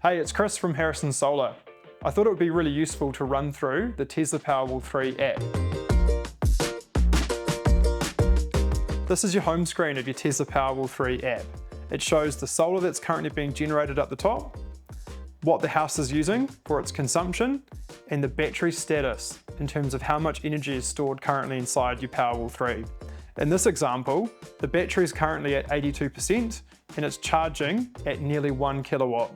Hey, it's Chris from Harrison Solar. I thought it would be really useful to run through the Tesla Powerwall 3 app. This is your home screen of your Tesla Powerwall 3 app. It shows the solar that's currently being generated at the top, what the house is using for its consumption, and the battery status in terms of how much energy is stored currently inside your Powerwall 3. In this example, the battery is currently at 82% and it's charging at nearly 1 kilowatt.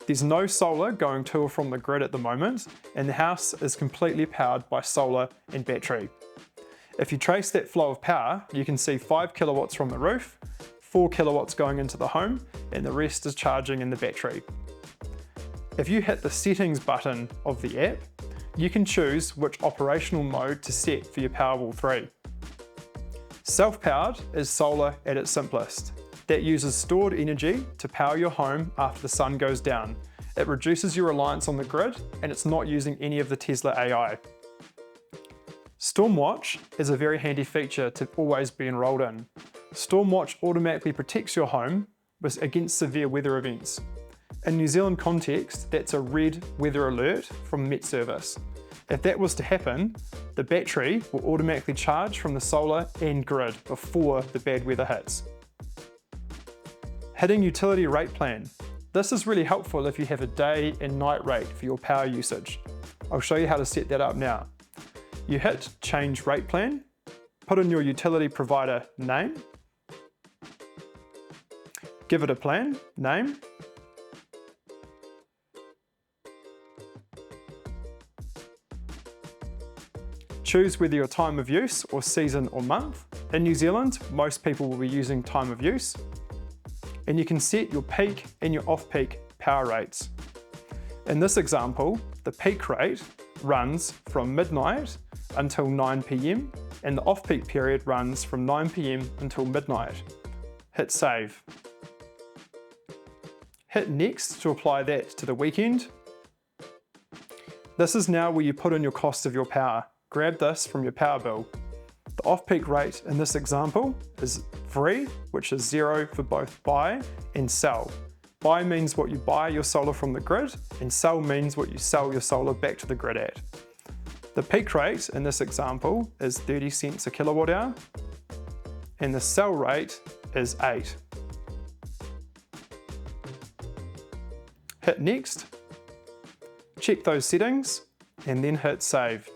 There's no solar going to or from the grid at the moment, and the house is completely powered by solar and battery. If you trace that flow of power, you can see 5 kilowatts from the roof, 4 kilowatts going into the home, and the rest is charging in the battery. If you hit the settings button of the app, you can choose which operational mode to set for your Powerwall 3. Self-powered is solar at its simplest. That uses stored energy to power your home after the sun goes down. It reduces your reliance on the grid and it's not using any of the Tesla AI. Stormwatch is a very handy feature to always be enrolled in. Stormwatch automatically protects your home against severe weather events. In New Zealand context, that's a red weather alert from Met Service. If that was to happen, the battery will automatically charge from the solar and grid before the bad weather hits. Hitting utility rate plan. This is really helpful if you have a day and night rate for your power usage. I'll show you how to set that up now. You hit change rate plan, put in your utility provider name, give it a plan name, choose whether your time of use or season or month. In New Zealand, most people will be using time of use. And you can set your peak and your off-peak power rates. In this example, the peak rate runs from midnight until 9 PM and the off-peak period runs from 9 PM until midnight. Hit save. Hit next to apply that to the weekend. This is now where you put in your cost of your power. Grab this from your power bill. The off-peak rate in this example is free, which is 0 for both buy and sell. Buy means what you buy your solar from the grid, and sell means what you sell your solar back to the grid at. The peak rate in this example is 30 cents a kilowatt hour, and the sell rate is 8. Hit next, check those settings, and then hit save.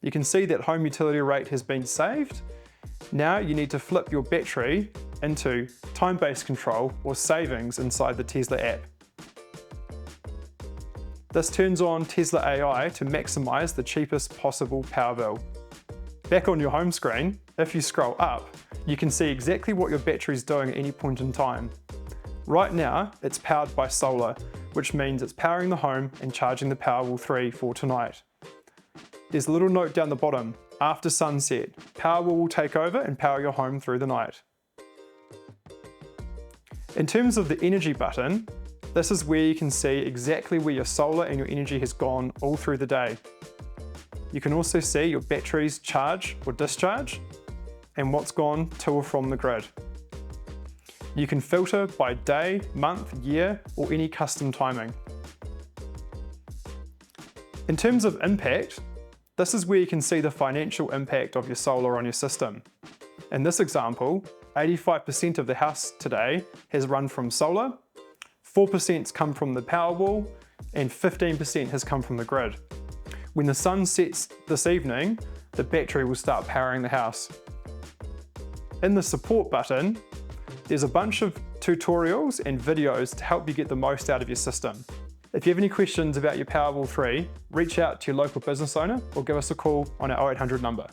You can see that home utility rate has been saved. Now you need to flip your battery into time-based control or savings inside the Tesla app. This turns on Tesla AI to maximize the cheapest possible power bill. Back on your home screen, if you scroll up, you can see exactly what your battery is doing at any point in time. Right now, it's powered by solar, which means it's powering the home and charging the Powerwall 3 for tonight. There's a little note down the bottom, after sunset, Powerwall will take over and power your home through the night. In terms of the energy button, this is where you can see exactly where your solar and your energy has gone all through the day. You can also see your battery's charge or discharge and what's gone to or from the grid. You can filter by day, month, year, or any custom timing. In terms of impact, this is where you can see the financial impact of your solar on your system. In this example, 85% of the house today has run from solar, 4% come from the Powerwall, and 15% has come from the grid. When the sun sets this evening, the battery will start powering the house. In the support button, there's a bunch of tutorials and videos to help you get the most out of your system. If you have any questions about your Powerwall 3, reach out to your local business owner or give us a call on our 0800 number.